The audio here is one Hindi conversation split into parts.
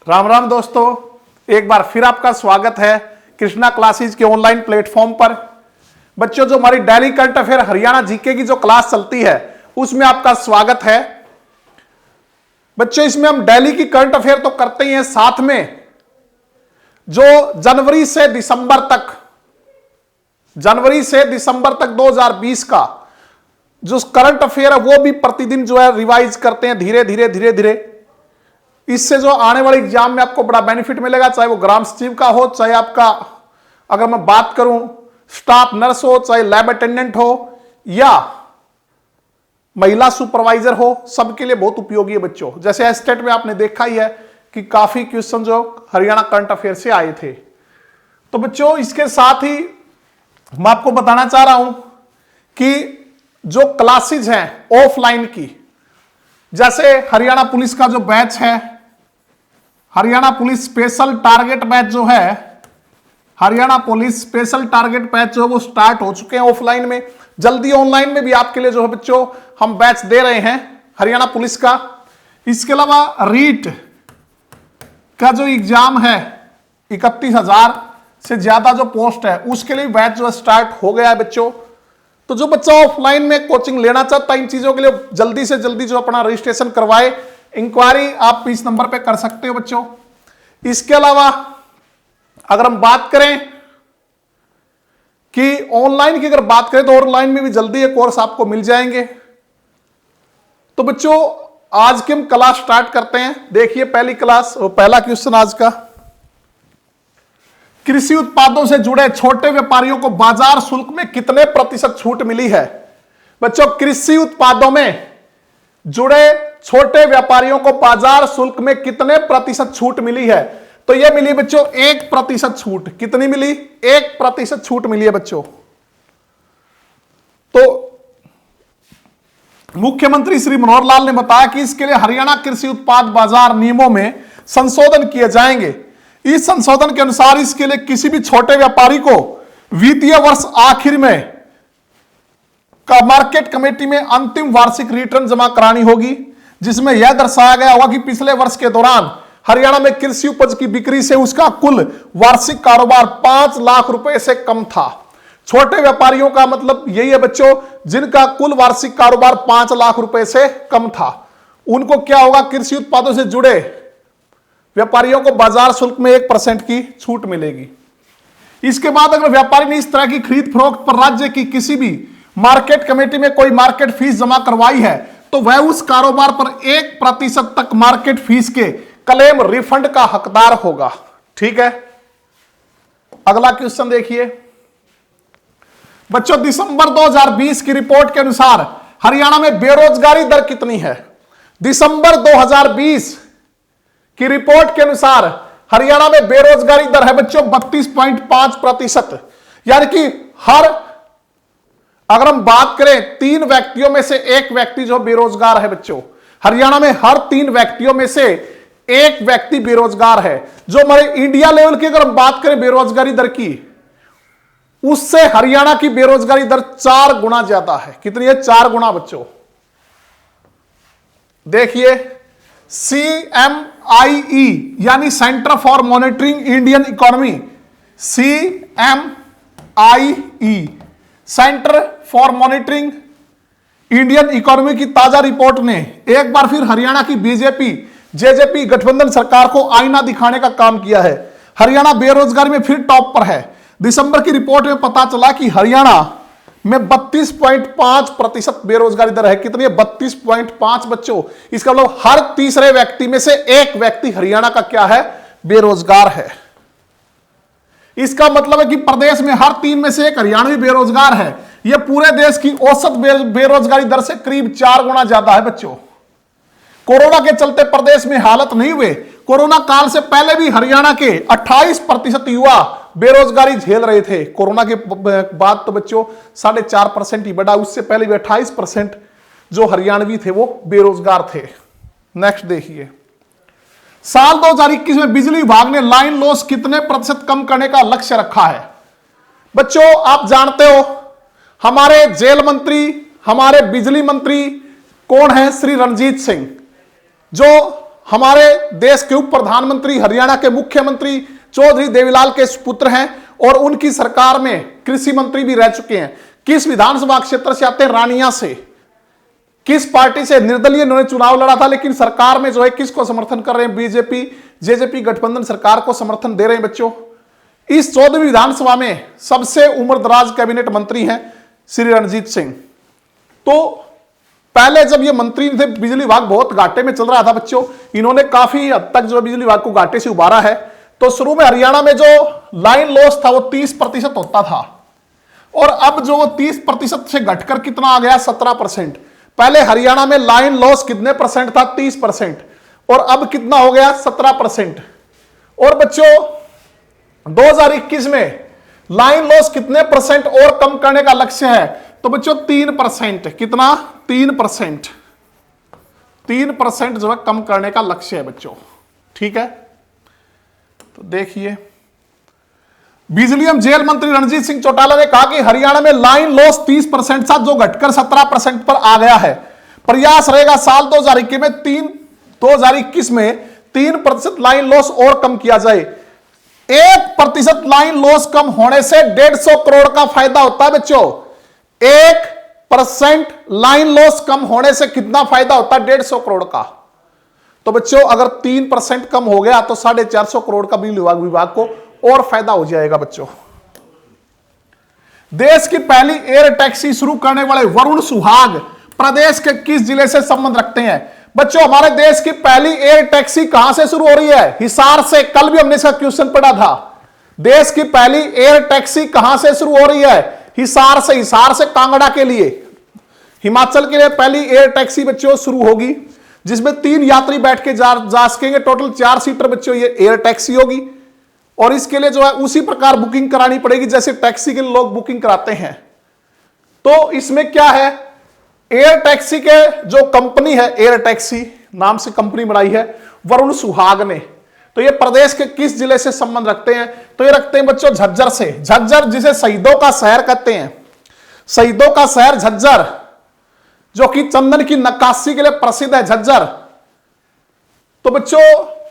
राम राम दोस्तों, एक बार फिर आपका स्वागत है कृष्णा क्लासेज के ऑनलाइन प्लेटफॉर्म पर। बच्चों, जो हमारी daily current affair Haryana GK की जो क्लास चलती है उसमें आपका स्वागत है। बच्चों, इसमें हम डेली की करंट अफेयर तो करते ही हैं, साथ में जो जनवरी से दिसंबर तक 2020 का जो करंट अफेयर है वो भी प्रतिदिन जो है रिवाइज करते हैं धीरे धीरे। इससे जो आने वाले एग्जाम में आपको बड़ा बेनिफिट मिलेगा, चाहे वो ग्राम सचिव का हो, चाहे आपका अगर मैं बात करूं स्टाफ नर्स हो, चाहे लैब अटेंडेंट हो या महिला सुपरवाइजर हो, सबके लिए बहुत उपयोगी है बच्चों। जैसे एस्टेट में आपने देखा ही है कि काफी क्वेश्चन जो हरियाणा करंट अफेयर से आए थे। तो बच्चों, इसके साथ ही मैं आपको बताना चाह रहा हूं कि जो क्लासेज हैं ऑफलाइन की, जैसे हरियाणा पुलिस का जो बैच है, Haryana police special target batch जो है, Haryana police special target batch जो वो स्टार्ट हो चुके हैं ऑफलाइन में। जल्दी ऑनलाइन में भी आपके लिए जो है बच्चों हम बैच दे रहे हैं हरियाणा पुलिस का। इसके अलावा रीट का जो एग्जाम है 31,000 से ज्यादा जो पोस्ट है उसके लिए बैच जो स्टार्ट हो गया है बच्चों। तो जो बच्चा ऑफलाइन में कोचिंग लेना चाहता है इन चीजों के लिए जल्दी से जल्दी जो अपना रजिस्ट्रेशन करवाए। इंक्वायरी आप इस नंबर पे कर सकते हो बच्चों। इसके अलावा अगर हम बात करें कि ऑनलाइन की, अगर बात करें तो ऑनलाइन में भी जल्दी ये कोर्स आपको मिल जाएंगे। तो बच्चों, आज की हम क्लास स्टार्ट करते हैं। देखिए पहली क्लास, पहला क्वेश्चन आज का, कृषि उत्पादों से जुड़े छोटे व्यापारियों को बाजार शुल्क में कितने प्रतिशत छूट मिली है? बच्चों, कृषि उत्पादों में जुड़े छोटे व्यापारियों को बाजार शुल्क में कितने प्रतिशत छूट मिली है? तो यह मिली बच्चों 1% छूट। कितनी मिली? 1% छूट मिली है बच्चों। तो मुख्यमंत्री श्री मनोहर लाल ने बताया कि इसके लिए हरियाणा कृषि उत्पाद बाजार नियमों में संशोधन किए जाएंगे। इस संशोधन के अनुसार इसके लिए किसी भी छोटे व्यापारी को वित्तीय वर्ष आखिर में का मार्केट कमेटी में अंतिम वार्षिक रिटर्न जमा करानी होगी, जिसमें यह दर्शाया गया होगा कि पिछले वर्ष के दौरान हरियाणा में कृषि उपज की बिक्री से उसका कुल वार्षिक कारोबार 5 लाख रुपए से कम था। छोटे व्यापारियों का मतलब यही है बच्चों, जिनका कुल वार्षिक कारोबार 5 लाख रुपए से कम था, उनको क्या होगा, कृषि उत्पादों से जुड़े व्यापारियों को बाजार शुल्क में 1% की छूट मिलेगी। इसके बाद अगर व्यापारी ने इस तरह की खरीद फरोख्त पर राज्य की किसी भी मार्केट कमेटी में कोई मार्केट फीस जमा करवाई है तो वह उस कारोबार पर 1% तक मार्केट फीस के क्लेम रिफंड का हकदार होगा। ठीक है, अगला क्वेश्चन देखिए बच्चों, दिसंबर 2020 की रिपोर्ट के अनुसार हरियाणा में बेरोजगारी दर कितनी है? दिसंबर 2020 की रिपोर्ट के अनुसार हरियाणा में बेरोजगारी दर है बच्चों 32.5%। यानी कि अगर हम बात करें 3 व्यक्तियों में से 1 व्यक्ति जो बेरोजगार है बच्चों। हरियाणा में हर 3 व्यक्तियों में से 1 व्यक्ति बेरोजगार है। जो हमारे इंडिया लेवल की अगर हम बात करें बेरोजगारी दर की, उससे हरियाणा की बेरोजगारी दर 4 गुना ज्यादा है। कितनी है? 4 गुना बच्चों। देखिए CMIE यानी centre for monitoring Indian economy, CMIE centre for monitoring Indian economy की ताजा रिपोर्ट ने एक बार फिर हरियाणा की बीजेपी जेजेपी गठबंधन सरकार को आईना दिखाने का काम किया है। हरियाणा बेरोजगारी में फिर टॉप पर है। दिसंबर की रिपोर्ट में पता चला कि हरियाणा में 32.5% बेरोजगारी दर है। कितनी है? 32.5 बच्चों। इसका मतलब हर तीसरे व्यक्ति में से 1 व्यक्ति हरियाणा का क्या है? बेरोजगार है। इसका मतलब है कि प्रदेश में हर 3 में से 1 हरियाणवी बेरोजगार है। यह पूरे देश की औसत बेरोजगारी दर से करीब 4 गुना ज्यादा है बच्चों। कोरोना के चलते प्रदेश में हालत नहीं हुए। कोरोना काल से पहले भी हरियाणा के 28% युवा बेरोजगारी झेल रहे थे। कोरोना के बाद तो बच्चों 4.5% ही बढ़ा, उससे पहले भी 28% जो हरियाणवी थे वो बेरोजगार थे। नेक्स्ट देखिए, साल 2021 में बिजली विभाग ने लाइन लॉस कितने प्रतिशत कम करने का लक्ष्य रखा है? बच्चों, आप जानते हो हमारे जेल मंत्री, हमारे बिजली मंत्री कौन है? श्री रणजीत सिंह, जो हमारे देश के उप प्रधानमंत्री हरियाणा के मुख्यमंत्री चौधरी देवीलाल के पुत्र हैं और उनकी सरकार में कृषि मंत्री भी रह चुके हैं। किस विधानसभा क्षेत्र से आते हैं? रानिया से। किस पार्टी से? निर्दलीय इन्होंने चुनाव लड़ा था, लेकिन सरकार में जो है किसको समर्थन कर रहे हैं? बीजेपी जेजेपी गठबंधन सरकार को समर्थन दे रहे हैं बच्चों। इस 14वीं विधानसभा में सबसे उम्रदराज कैबिनेट मंत्री हैं श्री रणजीत सिंह। तो पहले जब ये मंत्री थे, बिजली विभाग बहुत घाटे में चल रहा था बच्चों, इन्होंने काफी हद तक जो बिजली विभाग को घाटे से उबारा है। तो शुरू में हरियाणा में जो लाइन लॉस था वो 30% होता था, और अब जो 30% से घटकर कितना आ गया? 17%। पहले हरियाणा में लाइन लॉस कितने परसेंट था? 30%, और अब कितना हो गया? 17%। और बच्चों 2021 में लाइन लॉस कितने परसेंट और कम करने का लक्ष्य है? तो बच्चों 3%। कितना? 3%। 3% जो है कम करने का लक्ष्य है बच्चों। ठीक है, तो देखिए, बिजली एवं जेल मंत्री रणजीत सिंह चौटाला ने कहा कि हरियाणा में लाइन लॉस 30% था, जो घटकर 17% पर आ गया है। प्रयास रहेगा साल 2021 में 3% लाइन लॉस और कम किया जाए। 1% लाइन लॉस कम होने से 150 करोड़ का फायदा होता है बच्चों। 1% लाइन लॉस कम होने से कितना फायदा होता है? 150 करोड़ का। तो बच्चों अगर 3% कम हो गया तो 450 करोड़ का बिजली विभाग को और फायदा हो जाएगा बच्चों। देश की पहली एयर टैक्सी शुरू करने वाले वरुण सुहाग प्रदेश के किस जिले से संबंध रखते हैं? बच्चों हमारे देश की पहली एयर टैक्सी कहां से शुरू हो रही है? हिसार से। कल भी हमने इसका क्वेश्चन पढ़ा था। देश की पहली एयर टैक्सी कहां से शुरू हो रही है? हिसार से। हिसार से कांगड़ा के लिए, हिमाचल के लिए पहली एयर टैक्सी बच्चों शुरू होगी, जिसमें 3 यात्री बैठ के जा सकेंगे। टोटल 4 सीटर बच्चों ये एयर टैक्सी होगी, और इसके लिए जो है उसी प्रकार बुकिंग करानी पड़ेगी जैसे टैक्सी के लोग बुकिंग कराते हैं। तो इसमें क्या है? एयर टैक्सी के जो कंपनी है, एयर टैक्सी नाम से कंपनी बनाई है वरुण सुहाग ने। तो ये प्रदेश के किस जिले से संबंध रखते हैं? तो ये रखते हैं बच्चों झज्जर से। झज्जर जिसे शहीदों का शहर कहते हैं, शहीदों का शहर झज्जर, जो कि चंदन की नक्काशी के लिए प्रसिद्ध है झज्जर। तो बच्चों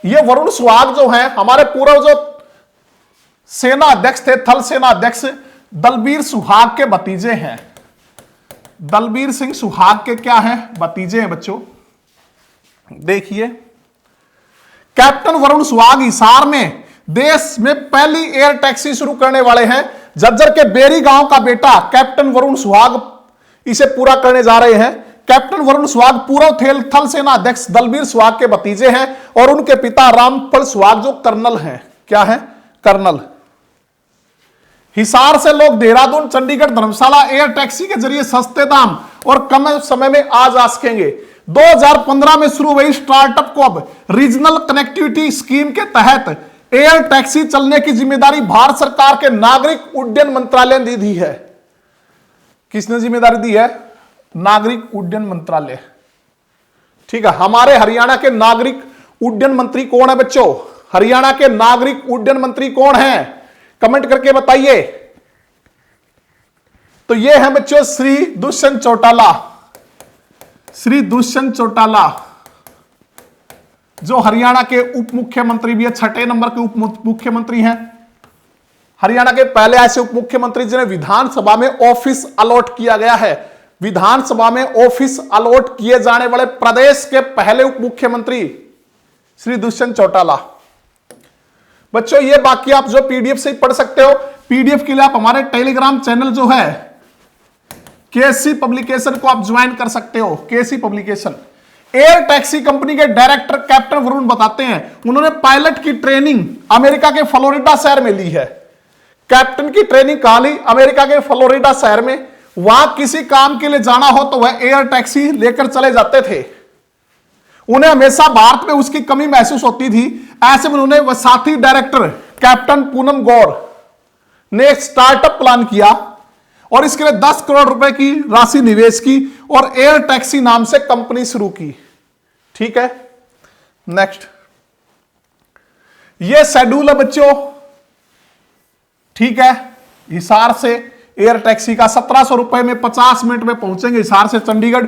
ये वरुण सुहाग जो है हमारे पूर्व जो सेना अध्यक्ष थे, थल सेना अध्यक्ष दलबीर सुहाग के भतीजे हैं। दलबीर सिंह सुहाग के क्या हैं? भतीजे हैं बच्चों। देखिए, कैप्टन वरुण सुहाग हिसार में देश में पहली एयर टैक्सी शुरू करने वाले हैं। झज्जर के बेरी गांव का बेटा कैप्टन वरुण सुहाग इसे पूरा करने जा रहे हैं। कैप्टन वरुण सुहाग पूर्व थल सेना अध्यक्ष दलबीर सुहाग के भतीजे हैं, और उनके पिता रामफल सुहाग जो कर्नल हैं। क्या है? कर्नल। हिसार से लोग देहरादून, चंडीगढ़, धर्मशाला एयर टैक्सी के जरिए सस्ते दाम और कम समय में आ जा सकेंगे। 2015 में शुरू हुई स्टार्टअप को अब रीजनल कनेक्टिविटी स्कीम के तहत एयर टैक्सी चलने की जिम्मेदारी भारत सरकार के नागरिक उड्डयन मंत्रालय ने दी है। किसने जिम्मेदारी दी है? नागरिक उड्डयन मंत्रालय। ठीक है, हमारे हरियाणा के नागरिक उड्डयन मंत्री कौन है बच्चों? हरियाणा के नागरिक उड्डयन मंत्री कौन है? कमेंट करके बताइए। तो ये है बच्चों श्री दुष्यंत चौटाला। श्री दुष्यंत चौटाला जो हरियाणा के उप मुख्यमंत्री भी है, 6ठे नंबर के उप मुख्यमंत्री हैं। हरियाणा के पहले ऐसे उप मुख्यमंत्री जिन्हें विधानसभा में ऑफिस अलॉट किया गया है। विधानसभा में ऑफिस अलॉट किए जाने वाले प्रदेश के पहले उप मुख्यमंत्री श्री दुष्यंत चौटाला। बच्चों ये बाकी आप जो पीडीएफ से पढ़ सकते हो। पीडीएफ के लिए आप हमारे टेलीग्राम चैनल जो है केसी पब्लिकेशन को आप ज्वाइन कर सकते हो। केसी पब्लिकेशन। एयर टैक्सी कंपनी के डायरेक्टर कैप्टन वरुण बताते हैं उन्होंने पायलट की ट्रेनिंग अमेरिका के फ्लोरिडा शहर में ली है। कैप्टन की ट्रेनिंग कहां ली? अमेरिका के फ्लोरिडा शहर में। वहां किसी काम के लिए जाना हो तो वह एयर टैक्सी लेकर चले जाते थे। उन्हें हमेशा भारत में उसकी कमी महसूस होती थी। ऐसे में उन्होंने वह साथी डायरेक्टर कैप्टन पूनम गौर ने एक स्टार्टअप प्लान किया और इसके लिए 10 करोड़ रुपए की राशि निवेश की और एयर टैक्सी नाम से कंपनी शुरू की। ठीक है, नेक्स्ट। यह शेड्यूल है बच्चों। ठीक है, हिसार से एयर टैक्सी का 1700 रुपए में 50 मिनट में पहुंचेंगे हिसार से चंडीगढ़।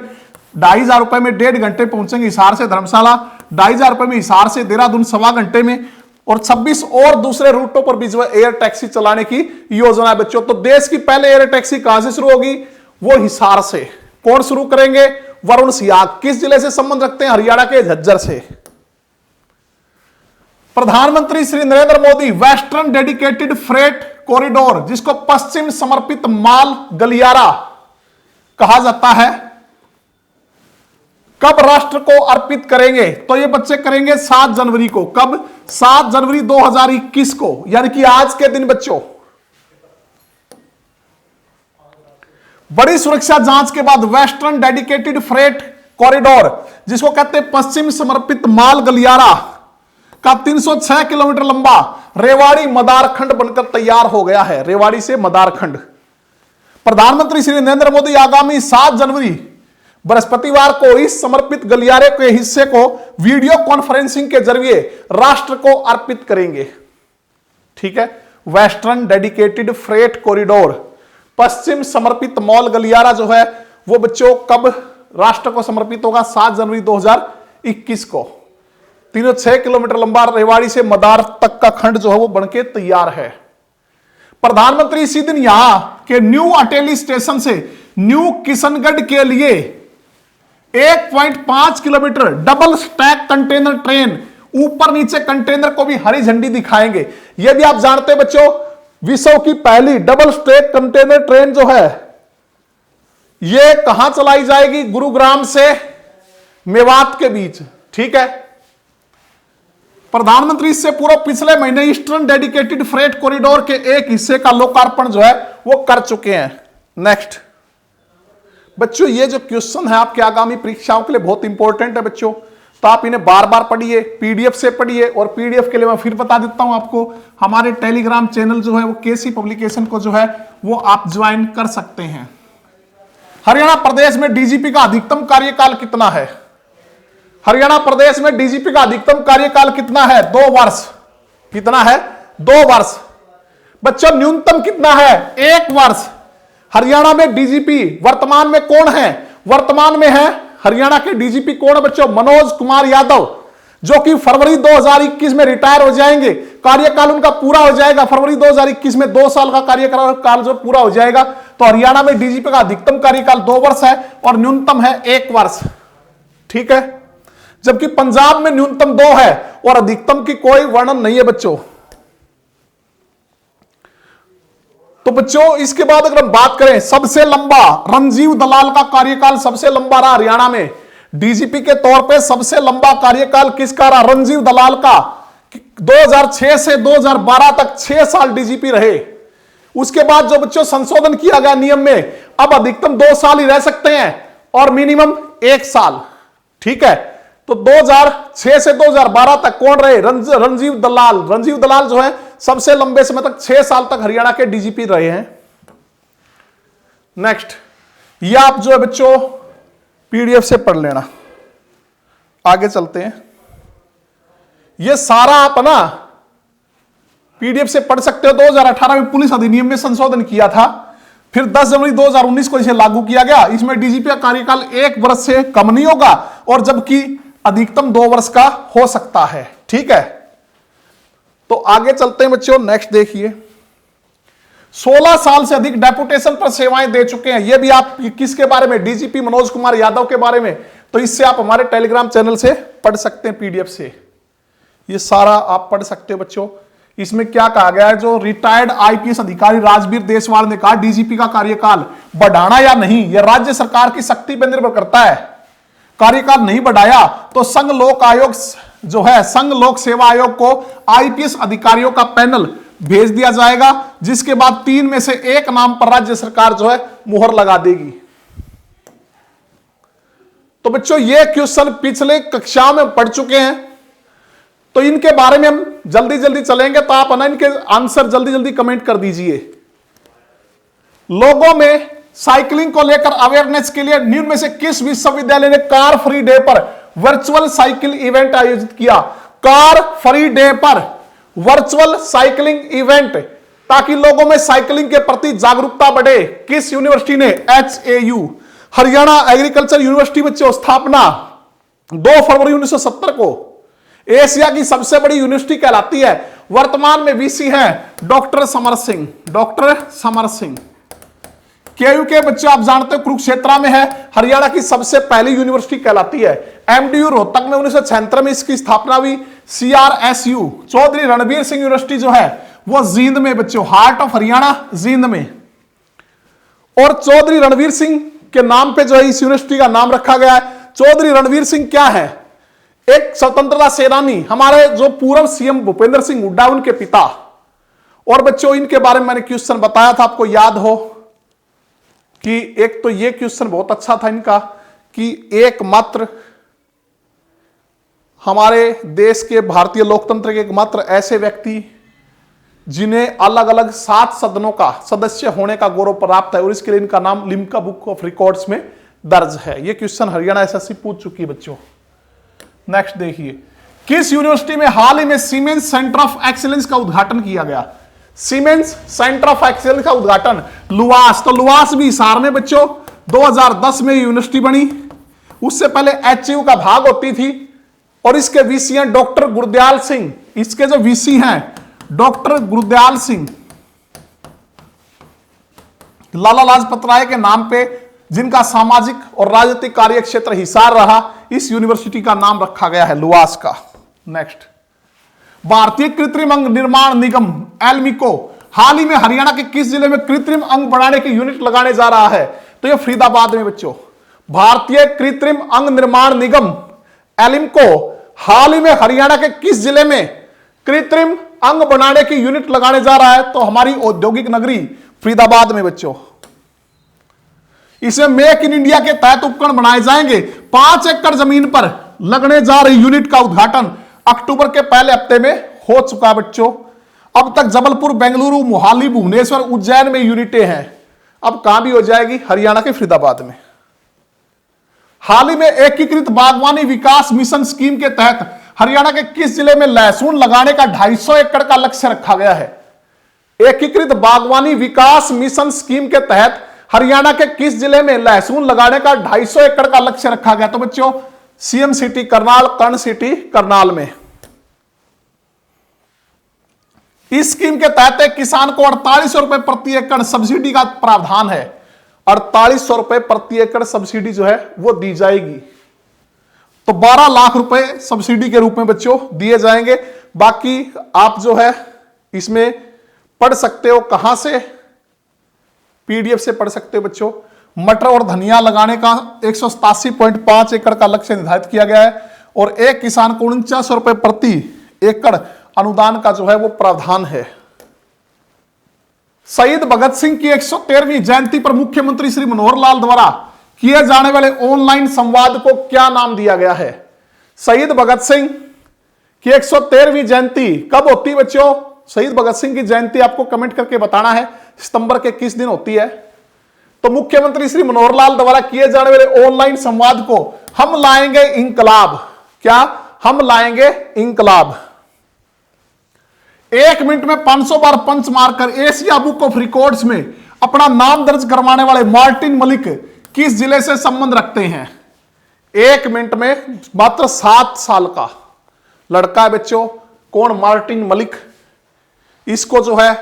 2500 रुपए में 1.5 घंटे पहुंचेंगे हिसार से धर्मशाला। 2,500 रुपए में हिसार से देहरादून 1.25 घंटे में, और 26 और दूसरे रूटों पर भी जो है एयर टैक्सी चलाने की योजना है बच्चों। तो देश की पहले एयर टैक्सी कहां से शुरू होगी? वो हिसार से। कौन शुरू करेंगे? वरुण सियाग। किस जिले से संबंध रखते हैं? हरियाणा के झज्जर से। प्रधानमंत्री Shri Narendra Modi western dedicated freight corridor, जिसको पश्चिम समर्पित माल गलियारा कहा जाता है, कब राष्ट्र को अर्पित करेंगे? तो ये बच्चे करेंगे 7 जनवरी को। कब? 7 जनवरी 2021 को, यानी कि आज के दिन बच्चों। बड़ी सुरक्षा जांच के बाद वेस्टर्न डेडिकेटेड फ्रेट कॉरिडोर, जिसको कहते हैं पश्चिम समर्पित माल गलियारा, का 306 किलोमीटर लंबा रेवाड़ी मदारखंड बनकर तैयार हो गया है। रेवाड़ी से मदारखंड। प्रधानमंत्री श्री नरेंद्र मोदी आगामी 7 जनवरी बृहस्पतिवार को इस समर्पित गलियारे के हिस्से को वीडियो कॉन्फ्रेंसिंग के जरिए राष्ट्र को अर्पित करेंगे। ठीक है, वेस्टर्न डेडिकेटेड फ्रेट कॉरिडोर, पश्चिम समर्पित मॉल गलियारा जो है वो बच्चों कब राष्ट्र को समर्पित होगा? 7 जनवरी 2021 को। 306 किलोमीटर लंबा रेवाड़ी से मदार तक का खंड जो है वो बनके तैयार है। प्रधानमंत्री इसी दिन यहां के न्यू अटेली स्टेशन से न्यू किशनगढ़ के लिए 1.5 kilometre double stack container train, ऊपर नीचे कंटेनर को भी हरी झंडी दिखाएंगे। यह भी आप जानते हैं बच्चों, विश्व की पहली डबल स्टैक कंटेनर ट्रेन जो है यह कहां चलाई जाएगी? गुरुग्राम से मेवात के बीच। ठीक है, प्रधानमंत्री इससे पूर्व पिछले महीने ईस्टर्न डेडिकेटेड फ्रेट कॉरिडोर के एक हिस्से का लोकार्पण जो है वो कर चुके हैं। नेक्स्ट बच्चों, ये जो क्वेश्चन है आपके आगामी परीक्षाओं के लिए बहुत इंपॉर्टेंट है बच्चों, तो आप इन्हें बार बार पढ़िए, पीडीएफ से पढ़िए। और पीडीएफ के लिए मैं फिर बता देता हूं आपको, हमारे टेलीग्राम चैनल जो है वो केसी पब्लिकेशन को जो है वो आप ज्वाइन कर सकते हैं। हरियाणा प्रदेश में डीजीपी का अधिकतम कार्यकाल कितना है? हरियाणा प्रदेश में डीजीपी का अधिकतम कार्यकाल कितना है? 2 वर्ष। कितना है? 2 वर्ष। बच्चों न्यूनतम कितना है? 1 वर्ष। हरियाणा में डीजीपी वर्तमान में कौन है? वर्तमान में है हरियाणा के डीजीपी कौन है बच्चों? मनोज कुमार यादव, जो कि फरवरी 2021 में रिटायर हो जाएंगे। कार्यकाल उनका पूरा हो जाएगा फरवरी 2021 में, 2 साल का कार्यकाल जो पूरा हो जाएगा। तो हरियाणा में डीजीपी का अधिकतम कार्यकाल 2 वर्ष है और न्यूनतम है 1 वर्ष। ठीक है, जबकि पंजाब में न्यूनतम 2 है और अधिकतम की कोई वर्णन नहीं है बच्चों। तो बच्चों इसके बाद अगर हम बात करें, सबसे लंबा रणजीव दलाल का कार्यकाल सबसे लंबा रहा हरियाणा में। डीजीपी के तौर पे सबसे लंबा कार्यकाल किसका रहा? रणजीव दलाल का। 2006 से 2012 तक 6 साल डीजीपी रहे। उसके बाद जो बच्चों संशोधन किया गया नियम में, अब अधिकतम 2 साल ही रह सकते हैं और मिनिमम 1 साल। ठीक है, तो 2006 से 2012 तक कौन रहे? रणजीव दलाल। रणजीव दलाल जो है सबसे लंबे समय तक 6 साल तक हरियाणा के डीजीपी रहे हैं। नेक्स्ट, ये आप जो है बच्चों पीडीएफ से पढ़ लेना। आगे चलते हैं, ये सारा आप ना पीडीएफ से पढ़ सकते हो। 2018 में पुलिस अधिनियम में संशोधन किया था, फिर 10 जनवरी 2019 को इसे लागू किया गया। इसमें डीजीपी का कार्यकाल 1 वर्ष से कम नहीं होगा और जबकि अधिकतम 2 वर्ष का हो सकता है। ठीक है, तो आगे चलते हैं बच्चों। नेक्स्ट देखिए, 16 साल से अधिक डेपुटेशन पर सेवाएं दे चुके हैं। ये भी आप किसके बारे में? डीजीपी मनोज कुमार यादव के बारे में। तो इससे आप हमारे टेलीग्राम चैनल से पढ़ सकते हैं, पीडीएफ से ये सारा आप पढ़ सकते हो बच्चों। इसमें क्या कहा गया है? जो रिटायर्ड आईपीएस अधिकारी राजवीर देशवाल ने कहा डीजीपी का कार्यकाल बढ़ाना या नहीं, यह राज्य सरकार की शक्ति पर निर्भर करता है। कार्यकाल नहीं बढ़ाया तो संघ लोक आयोग जो है, संघ लोक सेवा आयोग को आईपीएस अधिकारियों का पैनल भेज दिया जाएगा, जिसके बाद 3 में से 1 नाम पर राज्य सरकार जो है मुहर लगा देगी। तो बच्चों ये क्वेश्चन पिछले कक्षा में पढ़ चुके हैं, तो इनके बारे में हम जल्दी जल्दी चलेंगे, तो आप ना इनके आंसर जल्दी जल्दी कमेंट कर दीजिए। लोगों में साइकिलिंग को लेकर अवेयरनेस के लिए निम्न में से किस विश्वविद्यालय ने कार फ्री डे पर वर्चुअल साइकिल इवेंट आयोजित किया? कार फ्री डे पर वर्चुअल साइकिलिंग इवेंट, ताकि लोगों में साइकिलिंग के प्रति जागरूकता बढ़े। किस यूनिवर्सिटी ने? HAU, हरियाणा एग्रीकल्चर यूनिवर्सिटी बच्चों, स्थापना 2 फरवरी 1970 को एशिया की सबसे बड़ी यूनिवर्सिटी कहलाती है। वर्तमान में वीसी है doctor Samar Singh. Doctor Samar Singh KU के बच्चे आप जानते हो कुरुक्षेत्र में है, हरियाणा की सबसे पहली यूनिवर्सिटी कहलाती है। एमडीयू रोहतक में 1976 में इसकी स्थापना हुई। सीआरएसयू चौधरी रणबीर सिंह यूनिवर्सिटी जो है वो जींद में बच्चों, हार्ट ऑफ हरियाणा जींद में। और चौधरी रणवीर सिंह के नाम पे जो है इस यूनिवर्सिटी का नाम रखा गया है। चौधरी रणवीर सिंह क्या है? एक स्वतंत्रता सेनानी, हमारे जो पूर्व सीएम भूपेंद्र सिंह हुड्डा उनके पिता। और बच्चों इनके बारे में मैंने क्वेश्चन बताया था, आपको याद हो कि एक तो ये क्वेश्चन बहुत अच्छा था इनका कि एकमात्र हमारे देश के भारतीय लोकतंत्र के एकमात्र ऐसे व्यक्ति जिन्हें अलग अलग 7 सदनों का सदस्य होने का गौरव प्राप्त है, और इसके लिए इनका नाम लिम्का बुक ऑफ रिकॉर्ड्स में दर्ज है। यह क्वेश्चन हरियाणा एसएससी पूछ चुकी है बच्चों। नेक्स्ट देखिए, किस यूनिवर्सिटी में हाल ही में सीमेंस सेंटर ऑफ एक्सीलेंस का उद्घाटन किया गया? सीमेंस सेंटर ऑफ एक्सीलेंस का उद्घाटन लुवास, तो लुवास भी हिसार में बच्चों 2010 में यूनिवर्सिटी बनी। उससे पहले एचयू का भाग होती थी और इसके वीसी हैं डॉक्टर गुरदयाल सिंह। इसके जो वीसी हैं डॉक्टर गुरदयाल सिंह, लाला लाजपत राय के नाम पे, जिनका सामाजिक और राजनीतिक कार्य क्षेत्र हिसार रहा, इस यूनिवर्सिटी का नाम रखा गया है लुवास का। नेक्स्ट, भारतीय कृत्रिम अंग निर्माण निगम एल्मिको हाल ही में हरियाणा के किस जिले में कृत्रिम अंग बनाने की यूनिट लगाने जा रहा है? तो यह फरीदाबाद में बच्चों। भारतीय कृत्रिम अंग निर्माण निगम एल्मिको हाल ही में हरियाणा के किस जिले में कृत्रिम अंग बनाने की यूनिट लगाने जा रहा है? तो हमारी औद्योगिक नगरी फरीदाबाद में बच्चों। इसमें मेक इन इंडिया के तहत उपकरण बनाए जाएंगे। 5 एकड़ जमीन पर लगने जा रही यूनिट का उद्घाटन अक्टूबर के पहले हफ्ते में हो चुका बच्चों। अब तक जबलपुर, बेंगलुरु, मोहाली, भुवनेश्वर, उज्जैन में यूनिटें हैं। अब कहां भी हो जाएगी? हरियाणा के फरीदाबाद में। हाल ही में एकीकृत बागवानी विकास मिशन स्कीम के तहत हरियाणा के किस जिले में लहसुन लगाने का 250 एकड़ का लक्ष्य रखा गया है? एकीकृत बागवानी विकास मिशन स्कीम के तहत हरियाणा के किस जिले में लहसुन लगाने का 250 एकड़ का लक्ष्य रखा गया? तो बच्चों सीएम सिटी करनाल, कर्ण सिटी करनाल में। इस स्कीम के तहत एक किसान को 4800 रुपए प्रति एकड़ सब्सिडी का प्रावधान है। 4800 रुपए प्रति एकड़ सब्सिडी जो है वो दी जाएगी। तो 12 लाख रुपए सब्सिडी के रूप में बच्चों दिए जाएंगे। बाकी आप जो है इसमें पढ़ सकते हो, कहां से? पीडीएफ से पढ़ सकते हो बच्चों। मटर और धनिया लगाने का 187.5 एकड़ का लक्ष्य निर्धारित किया गया है और एक किसान को 49 रुपए प्रति एकड़ अनुदान का जो है वो प्रावधान है। शहीद भगत सिंह की 113वीं जयंती पर मुख्यमंत्री श्री मनोहर लाल द्वारा किए जाने वाले ऑनलाइन संवाद को क्या नाम दिया गया है? शहीद भगत सिंह की 113वीं जयंती कब होती है बच्चों? शहीद भगत सिंह की जयंती आपको कमेंट करके बताना है सितंबर के किस दिन होती है। तो मुख्यमंत्री श्री मनोहर लाल द्वारा किए जाने वाले ऑनलाइन संवाद को हम लाएंगे इंकलाब। क्या? हम लाएंगे इंकलाब। 1 मिनट में 500 बार पंच मारकर एशिया बुक ऑफ रिकॉर्ड्स में अपना नाम दर्ज करवाने वाले मार्टिन मलिक किस जिले से संबंध रखते हैं? 1 मिनट में मात्र 7 साल का लड़का है बच्चों। कौन? मार्टिन मलिक। इसको जो है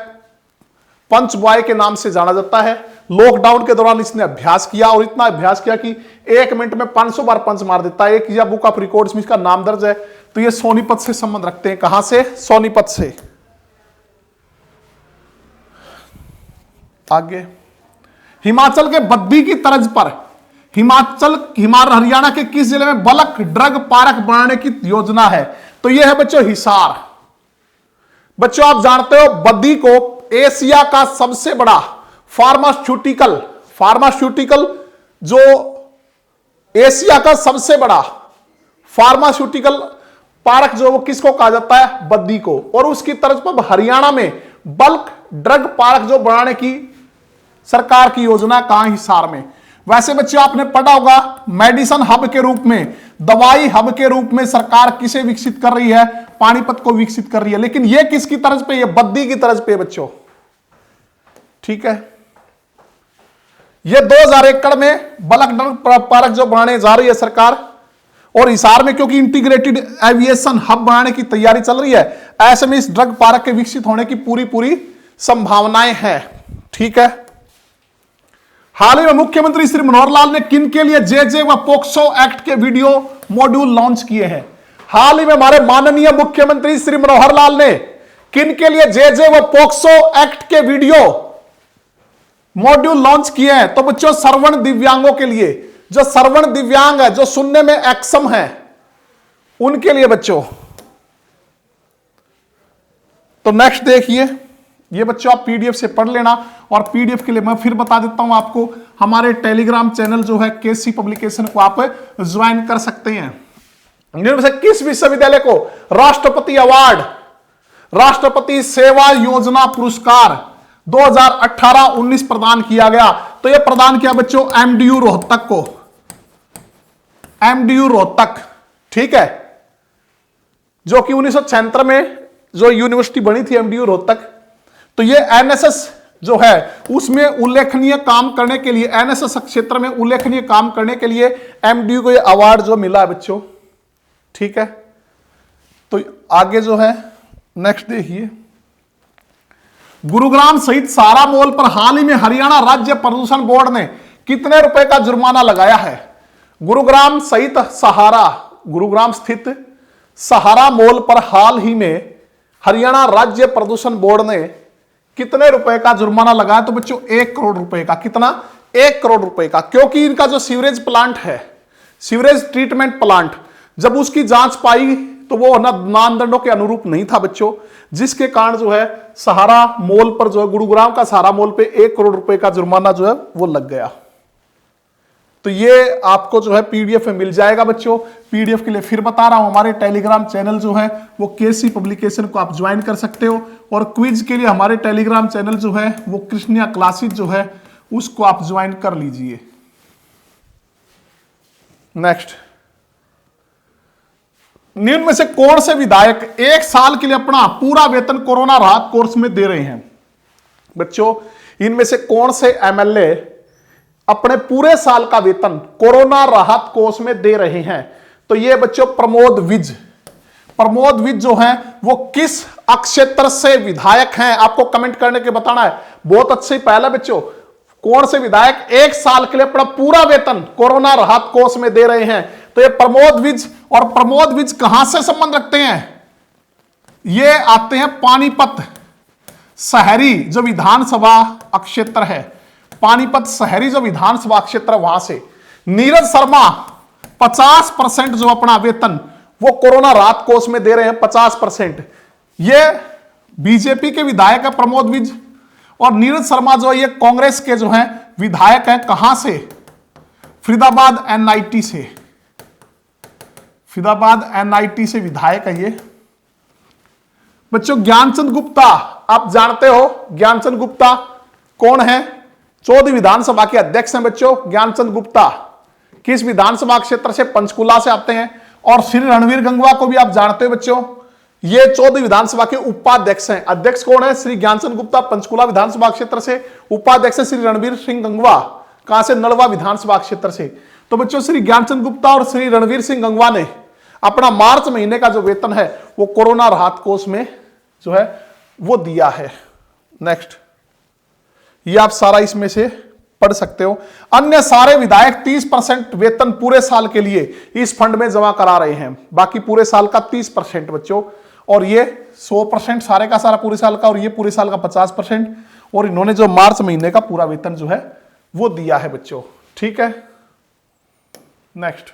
पंच बॉय के नाम से जाना जाता है। लॉकडाउन के दौरान इसने अभ्यास किया और इतना अभ्यास किया कि 1 मिनट में 500 बार पंच मार देता है। एक या बुक ऑफ रिकॉर्ड्स में इसका नाम दर्ज है। तो ये सोनीपत से संबंध रखते हैं। कहां से? सोनीपत से। आगे, हिमाचल के बद्दी की तर्ज पर हरियाणा के किस जिले में बल्क ड्रग पार्क बनाने की योजना है? तो यह है बच्चों हिसार। बच्चों आप जानते हो बद्दी को एशिया का सबसे बड़ा फार्मास्यूटिकल जो एशिया का सबसे बड़ा फार्मास्यूटिकल पार्क जो वो किसको कहा जाता है? बद्दी को। और उसकी तर्ज पर हरियाणा में बल्क ड्रग पार्क जो बनाने की सरकार की योजना कहां? हिसार में। वैसे बच्चों आपने पढ़ा होगा मेडिसिन हब के रूप में, दवाई हब के रूप में सरकार किसे विकसित कर रही है? पानीपत को विकसित कर रही है। लेकिन यह किसकी तर्ज पे? ये बद्दी की तर्ज पे बच्चों। ठीक है, ये 2000 एकड़ में बल्क ड्रग पार्क जो बनाने जा रही है सरकार, और हिसार में क्योंकि इंटीग्रेटेड एविएशन हब बनाने की तैयारी चल रही है, ऐसे में इस ड्रग पार्क के विकसित होने की पूरी पूरी संभावनाएं हैं। ठीक है। हाल ही में मुख्यमंत्री श्री मनोहर लाल ने किन के लिए जेजे व पोक्सो एक्ट के वीडियो मॉड्यूल लॉन्च किए हैं? हाल ही में हमारे माननीय मुख्यमंत्री श्री मनोहर लाल ने किन के लिए जेजे व पोक्सो एक्ट के वीडियो मॉड्यूल लॉन्च किए हैं? तो बच्चों श्रवण दिव्यांगों के लिए, जो श्रवण दिव्यांग है, जो सुनने में अक्षम है, उनके लिए बच्चों। तो नेक्स्ट देखिए, ये बच्चों आप पीडीएफ से पढ़ लेना, और पीडीएफ के लिए मैं फिर बता देता हूं आपको, हमारे टेलीग्राम चैनल जो है केसी पब्लिकेशन को आप ज्वाइन कर सकते हैं। इनमें से किस विश्वविद्यालय को राष्ट्रपति अवार्ड, राष्ट्रपति सेवा योजना पुरस्कार 2018-19 प्रदान किया गया? तो यह प्रदान किया बच्चों एमडीयू रोहतक को, एमडीयू रोहतक। ठीक है, जो कि 1976 में जो यूनिवर्सिटी बनी थी एमडीयू रोहतक। तो ये एनएसएस जो है उसमें उल्लेखनीय काम करने के लिए, एनएसएस क्षेत्र में उल्लेखनीय काम करने के लिए एमडीयू को ये अवार्ड जो मिला है बच्चों। ठीक है, तो आगे जो है नेक्स्ट देखिए, गुरुग्राम सहित सहारा मॉल पर हाल ही में हरियाणा राज्य प्रदूषण बोर्ड ने कितने रुपए का जुर्माना लगाया है? गुरुग्राम सहित सहारा, गुरुग्राम स्थित सहारा मॉल पर हाल ही में हरियाणा राज्य प्रदूषण बोर्ड ने कितने रुपए का जुर्माना लगाया? तो बच्चों 1 करोड़ रुपए का। कितना? 1 करोड़ रुपए का। क्योंकि इनका जो सीवरेज प्लांट है, सीवरेज ट्रीटमेंट प्लांट, जब उसकी जांच पाई तो वो मानदंडों के अनुरूप नहीं था बच्चों, जिसके कारण जो है सहारा मॉल पर, जो है गुरुग्राम का सहारा मॉल पे 1 करोड़ रुपए का जुर्माना जो है वो लग गया। तो ये आपको जो है पीडीएफ में मिल जाएगा बच्चों। पीडीएफ के लिए फिर बता रहा हूं, हमारे टेलीग्राम चैनल जो है वो केसी पब्लिकेशन को आप ज्वाइन कर सकते हो, और क्विज के लिए हमारे टेलीग्राम चैनल जो है वो कृष्णिया क्लासेस जो है उसको आप ज्वाइन कर लीजिए। नेक्स्ट, निम्न में से कौन से विधायक 1 साल के लिए अपना पूरा वेतन कोरोना राहत कोर्स में दे रहे हैं? बच्चों इनमें से कौन से एमएलए अपने पूरे साल का वेतन कोरोना राहत कोष में दे रहे हैं? तो ये बच्चों प्रमोद विज। प्रमोद विज जो है वो किस अक्षेत्र से विधायक हैं? आपको कमेंट करने के बताना है। बहुत अच्छी पहला बच्चों, कौन से विधायक 1 साल के लिए अपना पूरा वेतन कोरोना राहत कोष में दे रहे हैं? तो ये प्रमोद विज। और प्रमोद विज कहां से संबंध रखते हैं? ये आते हैं पानीपत शहरी जो विधानसभा क्षेत्र है, पानीपत शहरी जो विधानसभा क्षेत्र, वहां से। नीरज शर्मा 50% जो अपना वेतन वो कोरोना राहत कोष में दे रहे हैं, 50%। ये बीजेपी के विधायक है प्रमोद विज, और नीरज शर्मा जो है ये कांग्रेस के जो है विधायक है। कहां से? फरीदाबाद एनआईटी से, फरीदाबाद एनआईटी से विधायक है ये बच्चों। ज्ञानचंद गुप्ता आप जानते हो, ज्ञानचंद गुप्ता कौन है? 14वीं विधानसभा के अध्यक्ष हैं बच्चों ज्ञानचंद गुप्ता। किस विधानसभा क्षेत्र से? पंचकुला से आते हैं। और श्री रणवीर गंगवा को भी आप जानते हो बच्चों, ये 14वीं विधानसभा के उपाध्यक्ष हैं। अध्यक्ष कौन है? श्री ज्ञानचंद गुप्ता पंचकुला विधानसभा क्षेत्र से। उपाध्यक्ष है श्री रणवीर सिंह गंगवा, कहां से? नलवा विधानसभा क्षेत्र से। तो बच्चों श्री ज्ञानचंद गुप्ता और श्री रणवीर सिंह गंगवा ने अपना मार्च महीने का जो वेतन है वो कोरोना राहत कोष में जो है वो दिया है। नेक्स्ट, ये आप सारा इसमें से पढ़ सकते हो। अन्य सारे विधायक 30% वेतन पूरे साल के लिए इस फंड में जमा करा रहे हैं, बाकी पूरे साल का 30% बच्चों। और ये 100% सारे का सारा पूरे साल का, और ये पूरे साल का 50%। और इन्होंने जो मार्च महीने का पूरा वेतन जो है वो दिया है बच्चों। ठीक है। नेक्स्ट,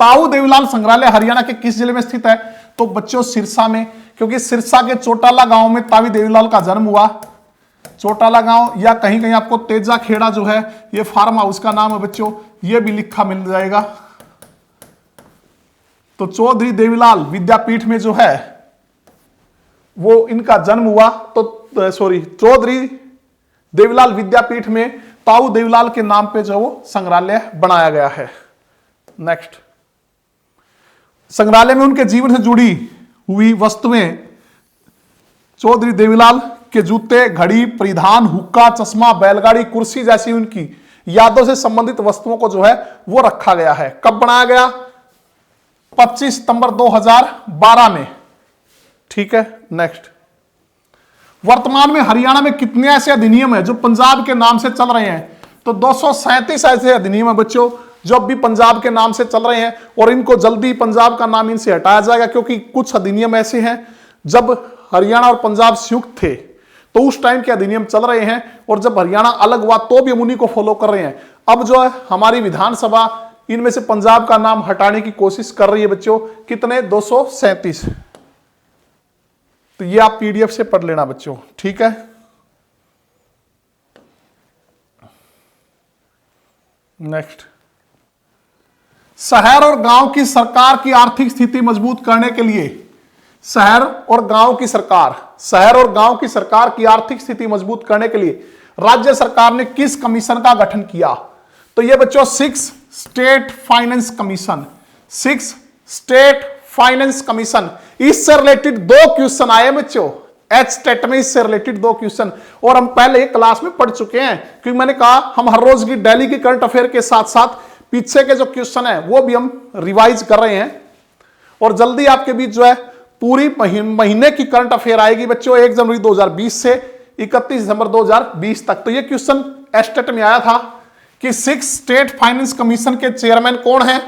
ताऊ देवीलाल संग्रहालय हरियाणा के किस जिले में स्थित है? तो बच्चों सिरसा में, क्योंकि सिरसा के चोटाला गांव में ताऊ देवीलाल का जन्म हुआ। चोटाला गांव, या कहीं कहीं आपको तेजा खेड़ा जो है ये फार्म हाउस का नाम है बच्चों, ये भी लिखा मिल जाएगा। तो चौधरी देवीलाल विद्यापीठ में जो है वो इनका जन्म हुआ। तो सॉरी, चौधरी देवीलाल विद्यापीठ में ताऊ देवीलाल के नाम पे जो वो संग्रहालय बनाया गया है। नेक्स्ट, संग्रहालय में उनके जीवन से जुड़ी हुई वस्तुएं चौधरी देवीलाल के जूते, घड़ी, परिधान, हुक्का, चश्मा, बैलगाड़ी, कुर्सी जैसी उनकी यादों से संबंधित वस्तुओं को जो है वो रखा गया है। कब बनाया गया? 25 सितंबर 2012 में। ठीक है, नेक्स्ट। वर्तमान में हरियाणा में कितने ऐसे अधिनियम है जो पंजाब के नाम से चल रहे हैं? तो 237 ऐसे अधिनियम है बच्चों जो अब भी पंजाब के नाम से चल रहे हैं, और इनको जल्दी पंजाब का नाम इनसे हटाया जाएगा, क्योंकि कुछ अधिनियम ऐसे हैं जब हरियाणा और पंजाब संयुक्त थे तो उस टाइम के अधिनियम चल रहे हैं, और जब हरियाणा अलग हुआ तो भी हम उन्हीं को फॉलो कर रहे हैं। अब जो है हमारी विधानसभा इनमें से पंजाब का नाम हटाने की कोशिश कर रही है बच्चों। कितने? 237। तो ये आप पीडीएफ से पढ़ लेना बच्चों। ठीक है, नेक्स्ट। शहर और गांव की सरकार की आर्थिक स्थिति मजबूत करने के लिए, शहर और गांव की सरकार की आर्थिक स्थिति मजबूत करने के लिए राज्य सरकार ने किस कमीशन का गठन किया? तो ये बच्चों 6 state finance commission, 6 state finance commission. इससे रिलेटेड 2 क्वेश्चन आए बच्चों, एचटेट में इससे रिलेटेड 2 क्वेश्चन, और हम पहले एक क्लास में पढ़ चुके हैं, क्योंकि मैंने कहा हम हर रोज की डेली की करंट अफेयर के साथ साथ पीछे के जो क्वेश्चन है वो भी हम रिवाइज कर रहे हैं, और जल्दी आपके बीच जो है पूरी महीने की करंट अफेयर आएगी बच्चों, 1 जनवरी 2020 से 31 दिसंबर 2020 तक। तो ये क्वेश्चन एस्टेट में आया था कि 6 स्टेट फाइनेंस कमीशन के चेयरमैन कौन है,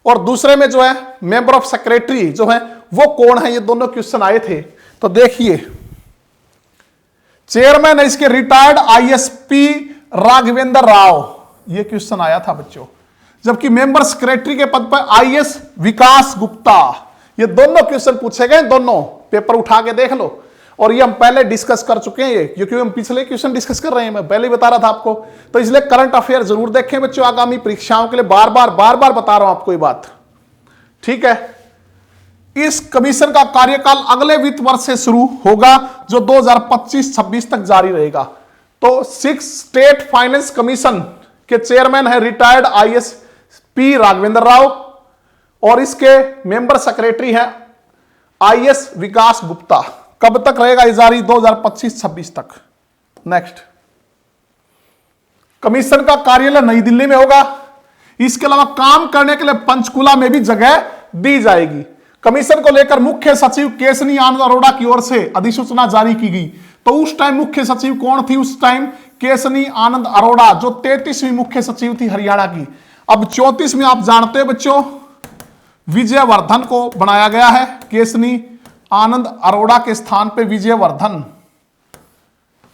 और दूसरे में जो है मेंबर ऑफ सेक्रेटरी जो है वो कौन है, ये दोनों क्वेश्चन आए थे। तो देखिए, चेयरमैन है इसके रिटायर्ड आईएसपी राघवेंद्र राव, ये क्वेश्चन आया था बच्चों, जबकि मेंबर सेक्रेटरी के पद पर आईएएस विकास गुप्ता। ये दोनों क्वेश्चन पूछे गए, दोनों पेपर उठा के देख लो, और ये हम पहले डिस्कस कर चुके हैं, ये क्योंकि हम पिछले क्वेश्चन डिस्कस कर रहे हैं, मैं पहले ही बता रहा था आपको। तो इसलिए करंट अफेयर जरूर देखें बच्चों आगामी परीक्षाओं के लिए, बार बार बता रहा हूं आपको ये बात। ठीक है, इस कमीशन का कार्यकाल अगले वित्त वर्ष से शुरू होगा जो 2025-26 तक जारी रहेगा। तो 6 स्टेट फाइनेंस कमीशन के चेयरमैन है retired IAS P Raghavendra Rao, और इसके मेंबर सेक्रेटरी है आईएएस विकास गुप्ता। कब तक रहेगा ये जारी? 2025-26 तक। नेक्स्ट, कमीशन का कार्यालय नई दिल्ली में होगा। इसके अलावा काम करने के लिए पंचकुला में भी जगह दी जाएगी। कमीशन को लेकर मुख्य सचिव केशनी आनंद अरोड़ा की ओर से अधिसूचना जारी की गई। तो उस टाइम मुख्य सचिव कौन थी? उस टाइम केशनी आनंद अरोड़ा, जो 33वीं मुख्य सचिव थी हरियाणा की। अब 34वीं आप जानते हैं बच्चों, विजयवर्धन को बनाया गया है, केशनी आनंद अरोड़ा के स्थान पे विजयवर्धन।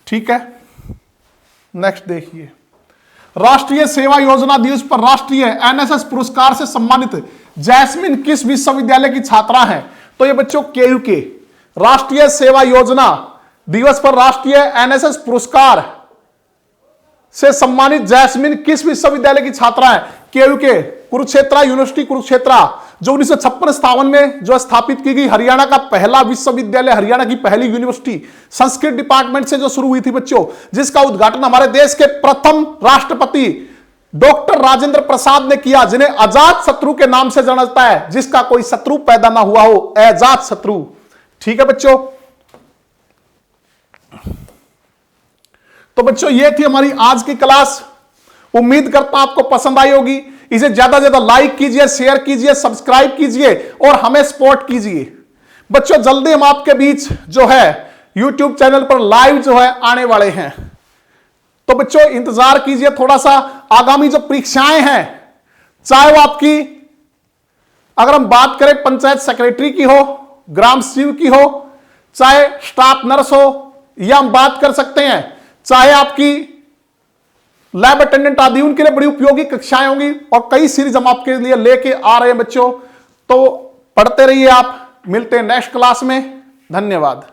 ठीक है, नेक्स्ट देखिए, राष्ट्रीय सेवा योजना दिवस पर राष्ट्रीय एनएसएस पुरस्कार से सम्मानित जैस्मिन किस विश्वविद्यालय की छात्रा हैं? तो ये बच्चों केयू के राष्ट्रीय सेवा योजना दिवस पर राष्ट्रीय एनएसएस पुरस्कार से सम्मानित जैस्मिन किस विश्वविद्यालय की छात्रा है? केयू के कुरुक्षेत्रा यूनिवर्सिटी कुरुक्षेत्रा, जो 1956-57 में जो स्थापित की गई, हरियाणा का पहला विश्वविद्यालय, हरियाणा की पहली यूनिवर्सिटी, संस्कृत डिपार्टमेंट से जो शुरू हुई थी बच्चों, जिसका उद्घाटन हमारे देश के प्रथम राष्ट्रपति डॉक्टर राजेंद्र प्रसाद ने किया, जिन्हें अजात शत्रु के नाम से जाना जाता है, जिसका कोई शत्रु पैदा ना हुआ हो, अजात शत्रु। ठीक है बच्चों, तो बच्चों ये थी हमारी आज की क्लास। उम्मीद करता हूं आपको पसंद आई होगी। इसे ज्यादा से ज्यादा लाइक कीजिए, शेयर कीजिए, सब्सक्राइब कीजिए और हमें सपोर्ट कीजिए। बच्चों जल्दी हम आपके बीच जो है YouTube चैनल पर लाइव जो है आने वाले हैं, तो बच्चों इंतजार कीजिए थोड़ा सा। आगामी जो परीक्षाएं हैं, चाहे वो आपकी, अगर हम बात करें पंचायत सेक्रेटरी की हो, ग्राम सचिव की हो, चाहे स्टाफ नर्स हो, या हम बात कर सकते हैं चाहे आपकी लैब अटेंडेंट आदि, उनके लिए बड़ी उपयोगी कक्षाएं होंगी, और कई सीरीज हम आपके लिए लेके आ रहे हैं बच्चों। तो पढ़ते रहिए आप। मिलते हैं नेक्स्ट क्लास में। धन्यवाद।